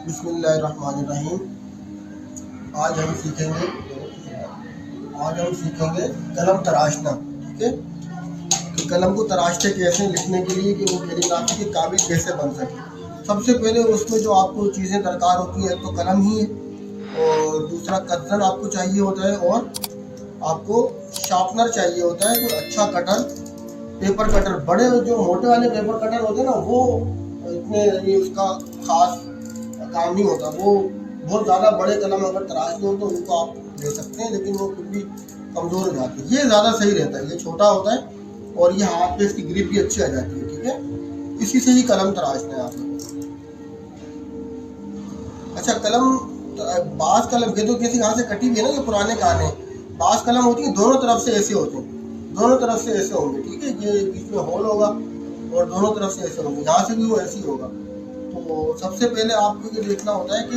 बिस्मिल्लाहिर्रहमानिर्रहीम। आज हम सीखेंगे कलम तराशना। ठीक है, कि कलम को तराशते कैसे, लिखने के लिए कि वो कैलीग्राफी के काबिल कैसे बन सके। सबसे पहले उसमें जो आपको चीज़ें दरकार होती है, एक तो कलम ही है, और दूसरा कत्तन आपको चाहिए होता है, और आपको शार्पनर चाहिए होता है, कोई अच्छा कटर, पेपर कटर। बड़े जो मोटे वाले पेपर कटर होते हैं ना, वो इतने ये उसका खास काम नहीं होता। वो बहुत ज़्यादा बड़े कलम अगर तराशने हो तो उनको आप ले सकते हैं, लेकिन वो फिर भी कमज़ोर हो जाते हैं। ये ज़्यादा सही रहता है, ये छोटा होता है और ये हाथ पे इसकी ग्रिप भी अच्छी आ जाती है। ठीक है, इसी से ही कलम तराशना है आप लोगों को। अच्छा, कलम बास कलम के तो किसी यहाँ से कटी हुई है ना, ये पुराने गाने। बास कलम होती है, दोनों तरफ से ऐसे होते हैं, दोनों तरफ से ऐसे होंगे। ठीक है, ये बीच में होल होगा और दोनों तरफ से ऐसे होंगे, यहाँ से भी वो ऐसे ही होगा। तो सबसे पहले आपको ये देखना होता है कि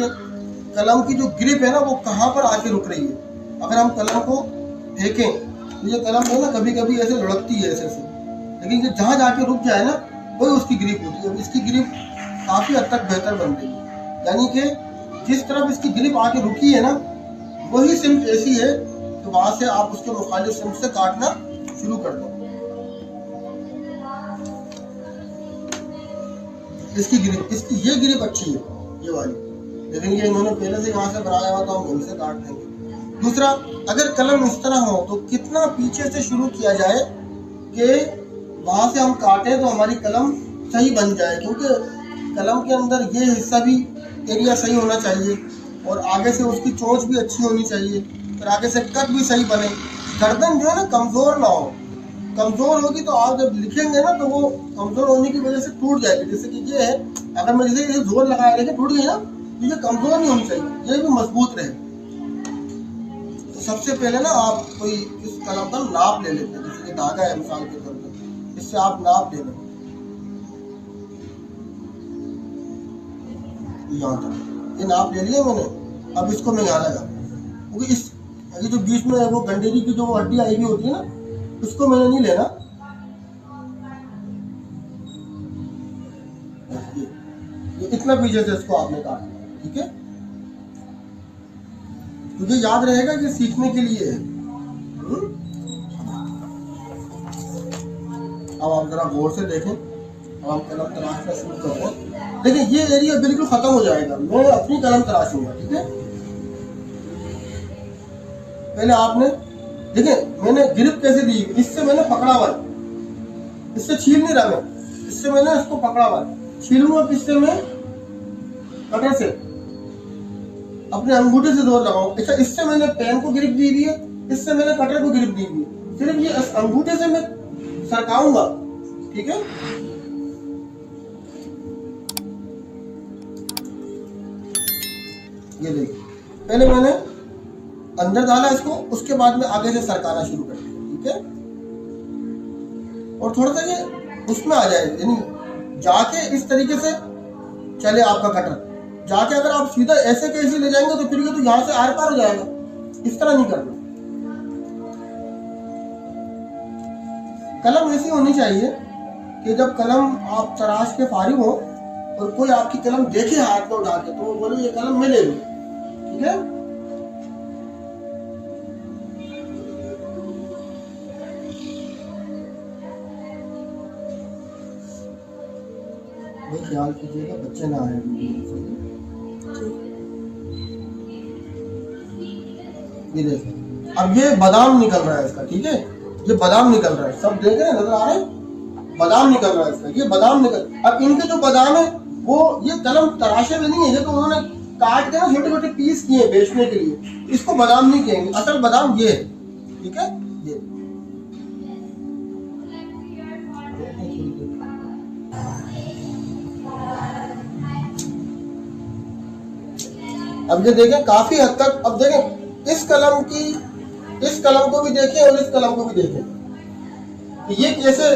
कलम की जो ग्रिप है ना, वो कहाँ पर आके रुक रही है। अगर हम कलम को फेंकें तो ये कलम है ना, कभी कभी ऐसे लुढ़कती है ऐसे, लेकिन ये जहाँ जाके रुक जाए ना, वही उसकी ग्रिप होती है। इसकी ग्रिप काफ़ी हद तक बेहतर बन गई, यानी कि जिस तरफ इसकी ग्रिप आके रुकी है ना, वही सिम्ट ऐसी है तो वहां से आप उसके मुखालिफ सिम्ट से काटना शुरू कर दो। इसकी ग्रिप, इसकी ये ग्रिप अच्छी है ये वाली, लेकिन ये इन्होंने पहले से यहाँ से बनाया हुआ, तो हम इनसे काट देंगे। दूसरा, अगर कलम इस तरह हो तो कितना पीछे से शुरू किया जाए कि वहां से हम काटें तो हमारी कलम सही बन जाए, क्योंकि कलम के अंदर ये हिस्सा भी एरिया सही होना चाहिए, और आगे से उसकी चोंच भी अच्छी होनी चाहिए, फिर आगे से कट भी सही बने। गर्दन जो है ना, कमज़ोर ना हो। कमज़ोर होगी तो आप जब लिखेंगे ना, तो वो कमज़ोर होने की वजह से टूट जाएगी। जैसे कि ये है, अगर मैं जैसे जोर लगाया लेकिन टूट गई ना, तो ये कमज़ोर नहीं होनी चाहिए, ये भी मजबूत रहे। तो सबसे पहले ना आप कोई इस कलम का नाप ले लेते हैं, जैसे कि धागा है मिसाल के तौर पर, इससे आप नाप ले लें यहाँ तक। ये नाप ले लिया मैंने, अब इसको मैं यहाँ लगा, क्योंकि इस ये जो बीच में वो गंडेरी की जो हड्डी आई हुई होती है ना, उसको मैंने नहीं लेना। ये इतना पीछे से इसको आपने काटना। ठीक है, तुझे याद रहेगा कि सीखने के लिए है। अब आप जरा गौर से देखें, अब हम कलम तराशना शुरू कर रहे हैं। देखिए, ये एरिया बिल्कुल खत्म हो जाएगा, मैं अपनी कलम तराशूंगा। ठीक है, पहले आपने देखिए मैंने ग्रिप कैसे दी, इससे मैंने पकड़ा हुआ, इससे छील नहीं रहा मैं, इससे मैंने इसको पकड़ा हुआ। छीलूंगा किससे मैं? कटर से, अपने अंगूठे से जोर लगाऊं। अच्छा, इससे मैंने पेन को ग्रिप दी हुई है, इससे मैंने कटर को ग्रिप दी हुई है, सिर्फ ये अंगूठे से मैं सरकाऊंगा। ठीक है, ये देखिए, पहले मैंने अंदर डाला इसको, उसके बाद में आगे से सरकाना शुरू कर दिया। ठीक है, और थोड़ा सा ये उसमें आ जाए, यानी जाके इस तरीके से चले आपका कटर। जाके अगर आप सीधा ऐसे कैसे ले जाएंगे तो फिर ये तो यहाँ से आर पार हो जाएगा। इस तरह नहीं करना। कलम ऐसी होनी चाहिए कि जब कलम आप तराश के फारिग हो और कोई आपकी कलम देखे हाथ में उठा के, तो वो बोले ये कलम मैं ले लूं। ठीक है, ख्याल कीजिएगा बच्चे ना आए। ये देखिए, अब ये बादाम निकल रहा है इसका। ठीक है, ये बादाम निकल रहा है, सब देख रहे हैं, नजर आ रहे हैं, बादाम निकल रहा है इसका, ये बादाम निकल। अब इनके जो बादाम है वो ये कलम तराशे में नहीं है, ये तो उन्होंने काट के ना छोटे छोटे पीस किए बेचने के लिए, इसको बादाम नहीं कहेंगे, असल बादाम ये है। ठीक है, ये अब ये देखें काफी हद तक। अब देखें इस कलम को भी देखें और इस कलम को भी देखें कि ये कैसे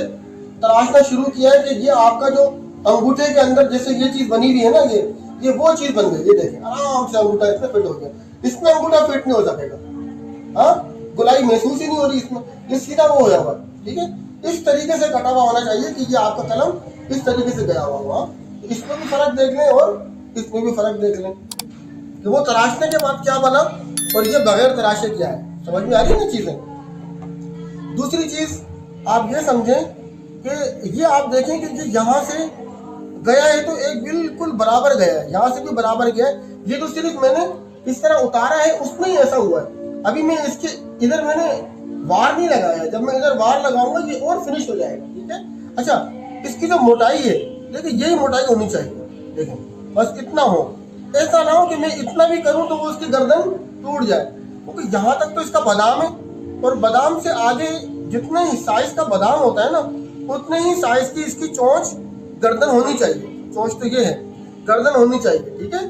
तराशना शुरू किया है। कि ये आपका जो अंगूठे के अंदर जैसे ये चीज बनी हुई है ना, ये वो चीज बन गई। ये देखें, आराम से अंगूठा इसमें फिट हो गया। इसमें अंगूठा फिट नहीं हो सकेगा, हाँ, गुलाई महसूस ही नहीं हो रही इसमें, ये सीधा वो हो जाएगा। ठीक है, इस तरीके से कटा हुआ होना चाहिए कि ये आपका कलम इस तरीके से गया हुआ हो। इसमें भी फर्क देख लें और इसमें भी फर्क देख लें कि वो तराशने के बाद क्या बना और ये बगैर तराशे क्या है। समझ में आ रही है ना चीजें। दूसरी चीज आप ये समझें कि ये आप देखें कि यहाँ से गया है तो एक बिल्कुल बराबर गया है, यहाँ से भी बराबर गया है। ये तो सिर्फ मैंने इस तरह उतारा है, उसमें ही ऐसा हुआ है। अभी मैं इसके इधर मैंने वार नहीं लगाया, जब मैं इधर वार लगाऊंगा ये और फिनिश हो जाएगा। ठीक है। अच्छा, इसकी जो मोटाई है देखिए, यही मोटाई होनी चाहिए। देखिए बस इतना हो, ऐसा ना हो कि मैं इतना भी करूं तो वो उसकी गर्दन टूट जाए, क्योंकि यहाँ तक तो इसका बादाम है और बादाम से आगे जितने ही साइज का बादाम होता है ना, उतने ही साइज की इसकी चोंच गर्दन होनी चाहिए। चोंच तो ये है, गर्दन होनी चाहिए। ठीक है।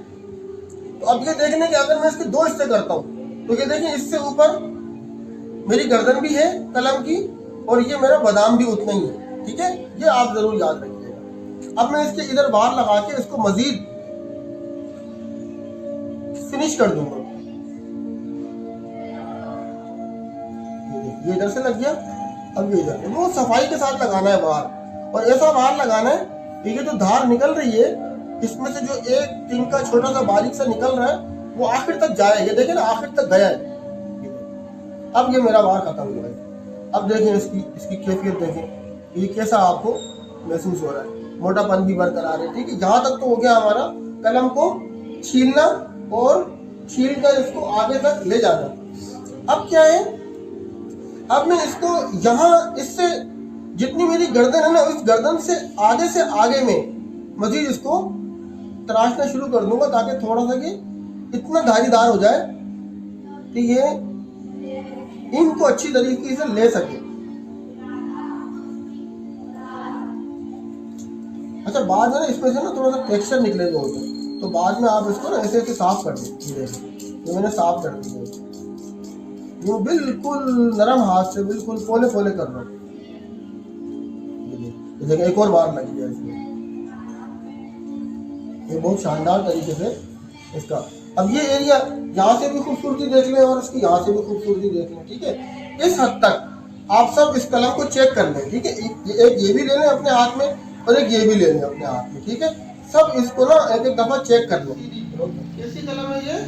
तो अब ये देखने के अगर मैं इसके दो हिस्से करता हूँ तो ये देखिए, इससे ऊपर मेरी गर्दन भी है कलम की और ये मेरा बादाम भी उतना ही है। ठीक है, ये आप जरूर याद रखिएगा। अब मैं इसके इधर बार लगा के इसको मजीद फिनिश कर दूंगा। ये इधर से लग गया, अब ये इधर। वो सफाई के साथ लगाना है बार, और ऐसा बार लगाना है कि ये जो धार निकल रही है इसमें से जो एक तिनका छोटा सा बारीक सा निकल रहा है वो आखिर तक जाए। ये देखें ना, आखिर तक गया है। अब ये मेरा बार खत्म हुआ है। अब देखें इसकी कैफियत देखें, ये कैसा आपको महसूस हो रहा है। मोटापन भी बरकरार है। ठीक है, यहाँ तक तो हो गया हमारा कलम को छीलना और छील कर इसको आगे तक ले जाना। अब क्या है, अब मैं इसको यहाँ इससे जितनी मेरी गर्दन है ना, उस गर्दन से आगे में मजीद इसको तराशना शुरू कर दूंगा, ताकि थोड़ा सा कि इतना धारीदार हो जाए कि ये इनको अच्छी तरीके से ले सके। अच्छा, बाद में ना इसमें से ना थोड़ा सा टेक्सचर निकलेगा होता है, तो बाद में आप इसको ना ऐसे ऐसे साफ कर दें। ये मैंने साफ कर दिया, वो बिल्कुल नरम हाथ से बिल्कुल पोले पोले कर रहा हूँ। देखिए एक और बार लग गया इसमें, ये बहुत शानदार तरीके से इसका। अब ये एरिया यहाँ से भी खूबसूरती देख लें और इसकी यहाँ से भी खूबसूरती देख लें। ठीक है, इस हद तक आप सब इस कलम को चेक कर लें। ठीक है, एक ये भी ले लें अपने हाथ में और एक ये भी ले लें अपने हाथ में। ठीक है, सब इसको ना एक एक दफा चेक कर लें। कैसी कलम है ये?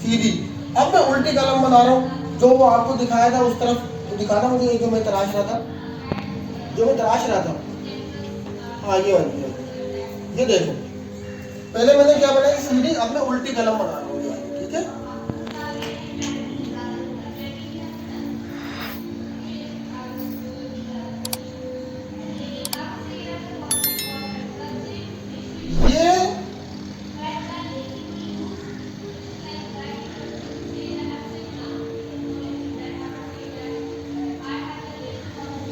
सीधी। अब मैं उल्टी कलम बना रहा हूँ, जो वो आपको दिखाया था उस तरफ दिखाना मुझे, जो मैं तराश रहा था, हाँ ये वाली। ये देखो, पहले मैंने क्या बनाई सीधी, अब मैं उल्टी कलम बना रहा हूँ। ठीक है,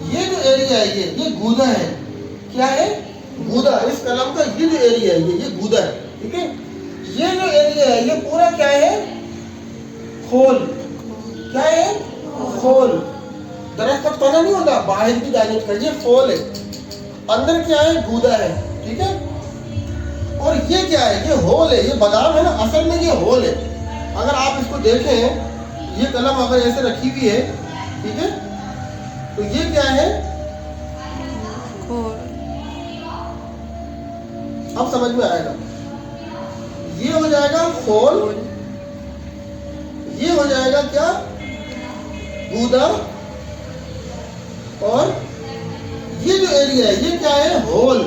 ये जो एरिया है ये गूदा है। क्या है? गूदा। इस कलम का ये जो एरिया है ये गूदा है। ठीक है, ये जो एरिया है ये पूरा क्या है? खोल। क्या है? खोल। दरख्त का तना नहीं होता बाहर की दानिश का, ये खोल है। अंदर क्या है? गूदा है। ठीक है, और ये क्या है? ये होल है। ये बादाम है ना, असल में ये होल है। अगर आप इसको देखें, ये कलम अगर ऐसे रखी हुई है, ठीक है, तो ये क्या है? अब समझ में आएगा। ये हो जाएगा खोल, ये हो जाएगा क्या? गूदा, और ये जो एरिया है ये क्या है? होल।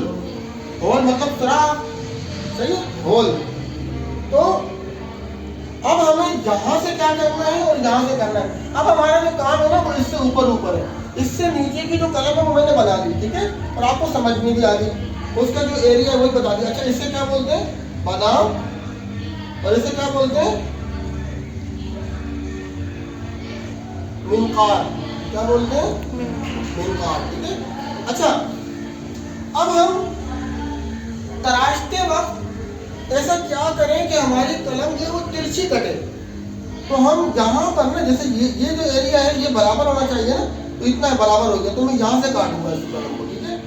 होल मतलब सुराख। सही है, होल। तो अब हमें यहाँ से क्या करना है और यहाँ से करना है। अब हमारा जो काम है ना वो इससे ऊपर है। इससे नीचे की जो कलम है वो मैंने बना दी। ठीक है, और आपको समझ में भी आ गई। उसका जो एरिया है वही बता दिया। अच्छा, इसे क्या बोलते हैं? बादाम। और इसे क्या बोलते हैं? मिनकार। क्या बोलते हैं? मिनकार। ठीक है। अच्छा, अब हम तराशते वक्त ऐसा क्या करें कि हमारी कलम जो है वो तिरछी कटे। तो हम यहाँ पर ना, जैसे ये जो एरिया है ये बराबर होना चाहिए ना, तो इतना बराबर हो गया, तो मैं यहाँ से काटूंगा इस कलम को। ठीक है,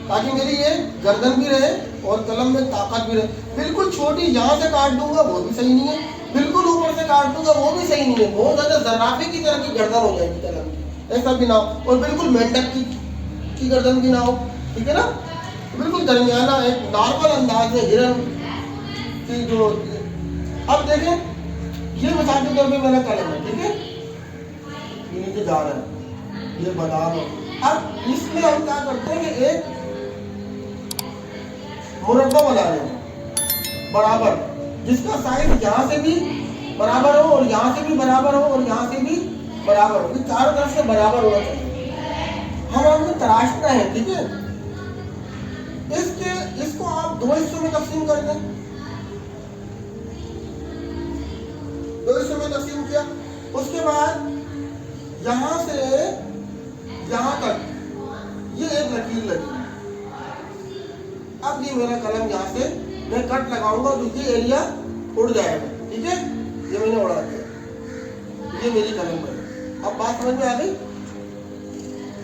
ताकि मेरी ये गर्दन भी रहे और कलम में ताकत भी रहे। बिल्कुल छोटी यहाँ से काट दूंगा वो भी सही नहीं है, बिल्कुल ऊपर से काट दूंगा वो भी सही नहीं है। बहुत ज्यादा जराफे की तरह की गर्दन हो जाएगी कलम की, ऐसा भी ना हो। और बिल्कुल मेंढक की गर्दन भी ना हो। ठीक है ना, बिल्कुल दरमियाना एक नॉर्मल अंदाज में हिरन कि जो अब देखें ये मिसाल के तौर पे मेरा कलम है, ठीक है, ये नीचे जा रहा है, ये बादाम है। अब इसमें हम क्या करते हैं कि एक मुरब्बा बना रहे हैं बराबर, जिसका साइज यहाँ से भी बराबर हो और यहाँ से भी बराबर हो और यहाँ से भी बराबर हो, चारों तरफ से बराबर होना चाहिए। हम आपको तराशना है, ठीक है। इसको आप दो हिस्सों में तकसीम कर दें, दो हिस्सों में तकसीम किया, उसके बाद यहां से यहां तक ये एक लकीर लगी। अब ये मेरा कलम यहाँ से मैं कट लगाऊंगा तो ये एरिया उड़ जाएगा, ठीक है, ये मैंने उड़ा दिया, ये मेरी कलम बनी। अब बात समझ में आ गई,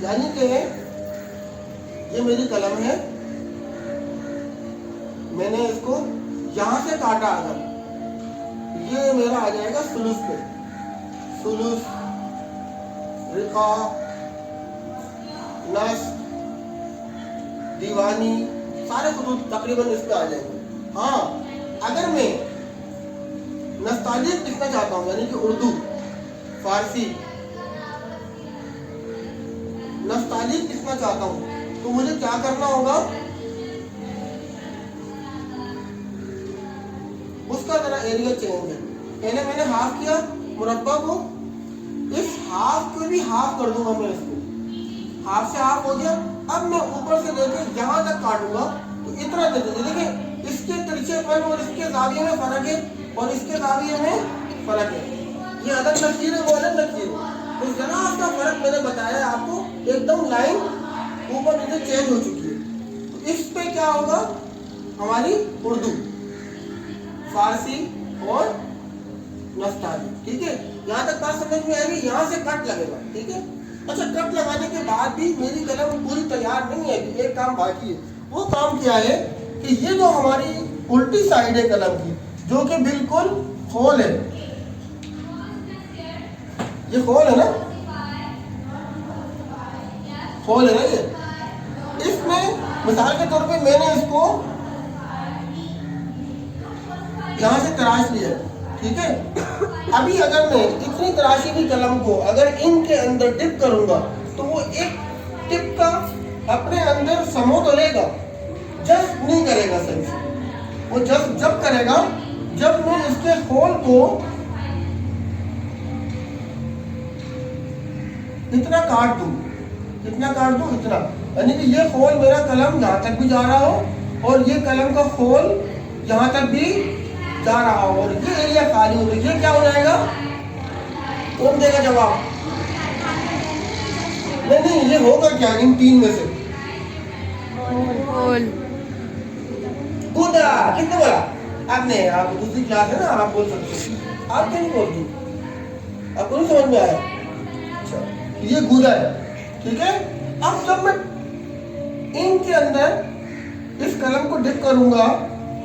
यानी कि ये मेरी कलम है, मैंने इसको यहां से काटा, अगर ये मेरा आ जाएगा सुलूस पे, सुलूस, रिका, नस, दीवानी, सारे खुतूत तकरीबन इसमें आ जाएंगे। हाँ, अगर मैं नस्तालिक लिखना चाहता हूँ, यानी कि उर्दू, फारसी नस्तालिक लिखना चाहता हूँ, तो मुझे क्या करना होगा, उसका जरा एरिया चेंज है। पहले मैंने हाफ किया मुरब्बा को, इस हाफ को भी हाफ कर दूंगा मैं, इसको हाफ से हाफ हो गया। अब मैं ऊपर से लेके यहाँ तक काटूंगा तो इतना दे दीजिए, देखिए इसके तिरछेपन और इसके जाविये में फर्क है और इसके जाविये में फर्क है, ये अलग लकीर है वो अलग लकीर है, तो जरा उसका फर्क मैंने बताया आपको, एकदम लाइन ऊपर नीचे चेंज हो चुकी है। तो इस पे क्या होगा, हमारी उर्दू, फारसी और नस्ताली, ठीक है। यहाँ तक बात समझ में आएगी, यहाँ से कट लगेगा, ठीक है। अच्छा, कट लगाने के बाद भी मेरी कलम पूरी तैयार नहीं है, एक काम बाकी है। वो काम क्या है कि ये जो हमारी उल्टी साइड है कलम की, जो कि बिल्कुल खोल है, ये खोल है ना, खोल है ना ये, इसमें मिसाल के तौर पे मैंने इसको यहाँ से तराश लिया, ठीक है। अभी अगर मैं इतनी तराशी हुई कलम को अगर इनके अंदर डिप करूंगा तो वो एक टिप का अपने अंदर समो तो लेगा, जस्ट नहीं करेगा सही से। वो जब करेगा जब मैं इसके होल को इतना काट दूं, इतना काट दूं, इतना, यानी कि ये होल मेरा कलम यहाँ तक भी जा रहा हो और ये कलम का होल यहाँ तक भी जा रहा हो और ये एरिया खाली हो, तो ये क्या हो जाएगा, कौन देगा जवाब? नहीं, ये होगा क्या इन तीन में से? होल। गुदा, कितने बोला आपने? आप दूसरी क्लास है ना, आप बोल सकते हैं, आप क्यों नहीं बोलते? आपको नहीं समझ में आया? अच्छा, ये गुदा है, ठीक है। अब जब मैं इनके अंदर इस कलम को डिप करूंगा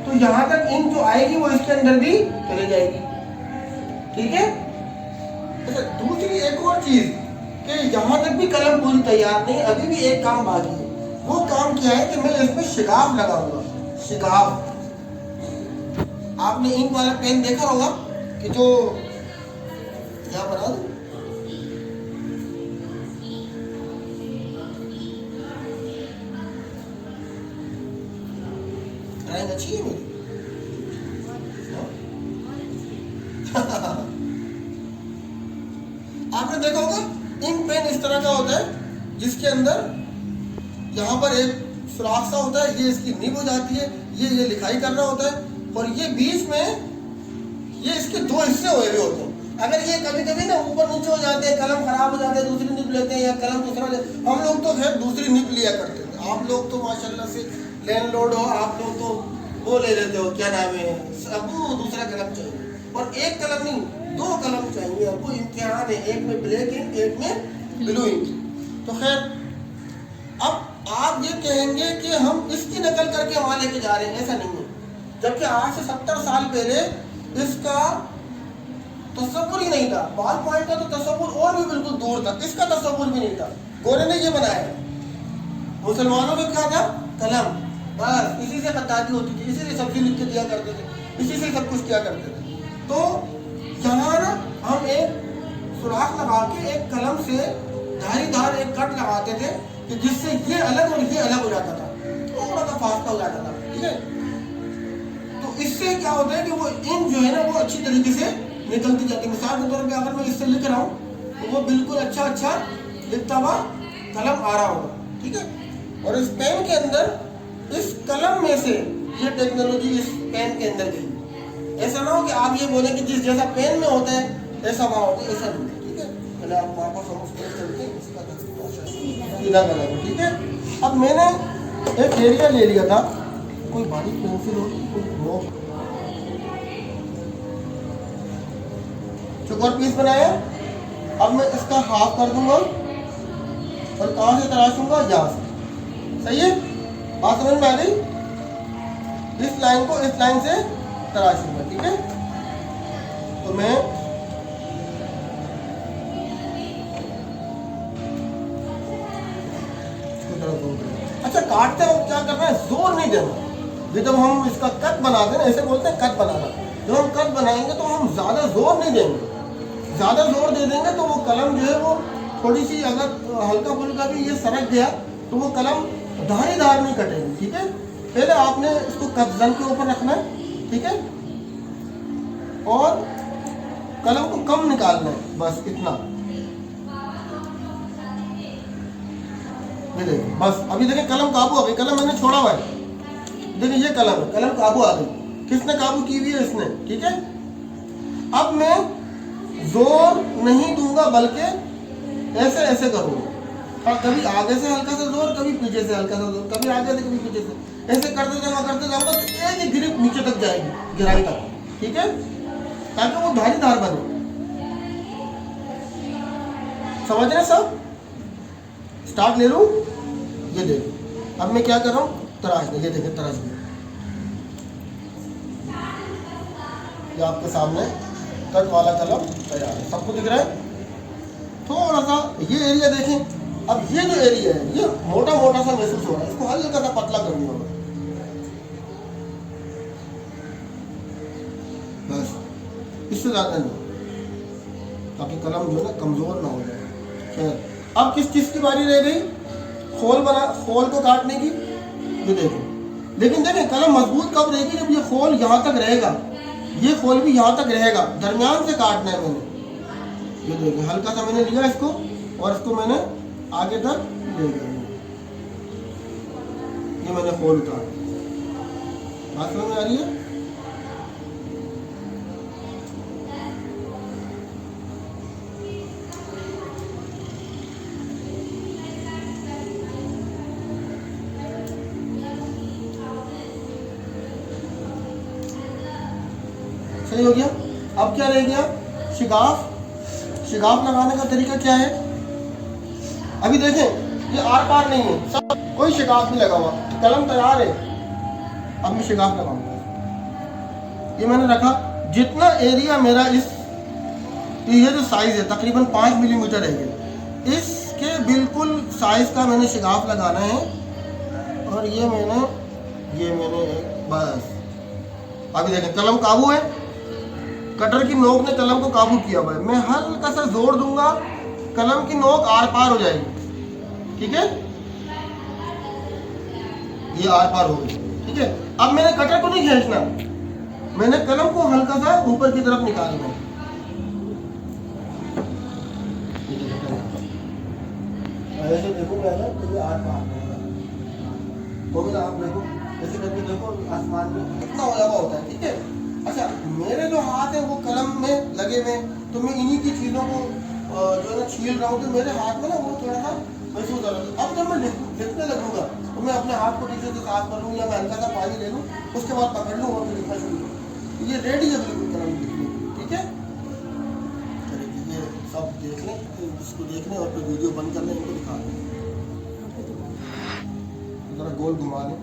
तो यहां तक इंक जो आएगी वो इसके अंदर भी चले जाएगी, ठीक है। अच्छा, दूसरी एक और चीज कि यहां तक भी कलम पूरी तैयार नहीं, अभी भी एक काम बाकी है। वो काम क्या है कि मैं इसमें शिगाफ लगाऊंगा, शिगाफ। आपने इंक वाला पेन देखा होगा कि जो यहाँ बना दो, ड्राइंग अच्छी है मेरी। आपने देखा होगा इंक पेन इस तरह का होता है जिसके अंदर यहाँ पर एक सुराख सा होता है, ये इसकी निब हो जाती है, ये लिखाई करना होता है और ये बीच में ये इसके दो हिस्से हुए हुए होते हैं। अगर ये कभी कभी ना ऊपर नीचे हो जाते हैं, कलम खराब हो जाते हैं, दूसरी निब लेते हैं या कलम दूसरा लेते, हम लोग तो खैर दूसरी निब लिया करते थे, आप लोग तो माशाल्लाह से लैंडलॉर्ड हो, आप लोग तो वो ले लेते हो, क्या नाम है, सबको दूसरा कलम चाहिए और एक कलम नहीं, दो कलम चाहिए आपको, इम्तिहान है, एक में ब्लैक इंक, एक में ब्लू इंक। तो खैर अब आप ये कहेंगे कि हम इसकी नकल करके वहां लेके जा रहे हैं, ऐसा नहीं है, जबकि आज से 70 साल पहले इसका तस्वुर ही नहीं था, बॉल पॉइंट का तो तस्वुर और भी बिल्कुल दूर था, इसका तस्वुर भी नहीं था, गोरे ने ये बनाया। मुसलमानों में क्या था, कलम, बस इसी से खताती होती थी, इसी से सब्जी लिख के दिया करते थे। इसी से सब कुछ किया करते थे। तो यहाँ ना हम एक सुराख लगा के एक कलम से धारीदार एक कट लगाते थे कि जिससे ये अलग और ये अलग हो जाता था, थोड़ा सा फास्ता हो जाता था, ठीक है। तो इससे क्या होता है कि वो इंक जो है ना वो अच्छी तरीके से निकलती जाती है। मिसाल के तौर पे अगर मैं इससे लिख रहा हूँ तो वो बिल्कुल अच्छा लिखता हुआ कलम आ रहा होगा, ठीक है। और इस पेन के अंदर इस कलम में से ये टेक्नोलॉजी इस पेन के अंदर गई। ऐसा ना हो कि आप ये बोले कि जिस जैसा पेन में होता है ऐसा वहाँ होता है, ऐसा नहीं, ठीक है। पहले आप वापस हम उस पेन चलते हैं, इसका सीधा कलर, ठीक है। अब मैंने एक एरिया ले लिया था, कोई बारीक पेंसिल हो, कोई नोक, चौकोर पीस बनाया। अब मैं इसका हाफ कर दूंगा और कहाँ से तराशूंगा, यहाँ से, सही है। बात समझ में आ गई। इस लाइन को इस लाइन से तराशूंगा, ठीक है। तो मैं अच्छा काटते वक्त क्या करना है, जोर नहीं देना। ये जब हम इसका कट बनाते हैं ना, ऐसे बोलते हैं कट बनाना, जब हम कट बनाएंगे तो हम ज्यादा जोर नहीं देंगे। ज्यादा जोर दे देंगे तो वो कलम जो है वो थोड़ी सी अगर हल्का फुल्का भी ये सरक गया तो वो कलम धारीदार नहीं कटेगी, ठीक है। पहले आपने इसको कब्जन के ऊपर रखना है, ठीक है, और कलम को कम निकालना है, बस इतना। देखिए बस अभी देखिए कलम काबू आ गई, कलम मैंने छोड़ा हुआ है, देखिए ये कलम है, कलम काबू आ गई। किसने काबू की हुई है, इसने, ठीक है। अब मैं जोर नहीं दूंगा बल्कि ऐसे ऐसे करूंगा, कभी आगे से हल्का सा जोर, कभी पीछे से हल्का सा जोर, कभी आगे से कभी पीछे से, ऐसे करते जाऊंगा तो एक ही ग्रिप नीचे तक जाएगी, गहराई तक, ठीक है, ताकि वो धारीदार बने। समझ रहे सब। स्टार्ट ले लूं, ये देखो अब मैं क्या कर रहा हूँ, तराश दे, ये देखिए तराश दे, ये आपके सामने कट वाला कलम तैयार है, सबको दिख रहा है। थोड़ा सा ये एरिया देखें, अब ये जो एरिया है ये मोटा मोटा सा महसूस हो रहा है, इसको हल्का सा पतला कर दिया मैं, बस इससे ज्यादा नहीं, ताकि कलम जो है ना कमजोर ना हो जाए। खैर अब किस चीज की बारी रह गई, खोल को काटने की। ये देखो, लेकिन देखें कलम मजबूत कब रहेगी, जब ये खोल यहाँ तक रहेगा, ये खोल भी यहाँ तक रहेगा, दरमियान से काटना है मैंने। ये देखिए हल्का सा मैंने लिया इसको और इसको मैंने आगे तक ले गया, ये मैंने खोल उतारा। बात समझ में आ रही है। सही हो गया। अब क्या रह गया, शिगाफ लगाने का तरीका क्या है। अभी देखें ये आर पार नहीं है, सब कोई शिगाफ नहीं लगा हुआ, कलम तैयार है। अब मैं शिगाफ लगाऊंगा, ये मैंने रखा, जितना एरिया मेरा ये जो साइज है तकरीबन 5 मिलीमीटर है, इसके बिल्कुल साइज का मैंने शिगाफ लगाना है। और ये मैंने बस अभी देखें कलम काबू है, कटर की नोक ने कलम को काबू किया हुआ है। मैं हल्का सा जोर दूंगा, कलम की नोक आर पार हो जाएगी, ठीक है, ये आर पार हो गई, ठीक है। अब मैंने कटर को नहीं खींचना, मैंने कलम को हल्का सा ऊपर की तरफ निकालना है। ऐसे देखो पहले तो ये आर पार हो गया, आप देखो ऐसे करके देखो, आसमान में कितना उजाला होता है, ठीक है। अच्छा मेरे जो हाथ है वो कलम में लगे हुए, तो मैं इन्हीं की चीज़ों को जो है ना छील रहा हूँ, तो मेरे हाथ में ना वो थोड़ा सा महसूस हो रहा है। अब जब मैं लिखने लगूंगा तो मैं अपने हाथ को पीछे से साफ कर लूँ या मैं हल्का सा पानी ले लूँ, उसके बाद पकड़ लूँ और फिर लिखना शुरू करूँ। ये रेडी है बिल्कुल कलम लिखने, ठीक है। चलिए ये सब देख लें, इसको देख लें और फिर वीडियो बंद कर लें, इनको दिखा दें, ज़रा गोल घुमा लें।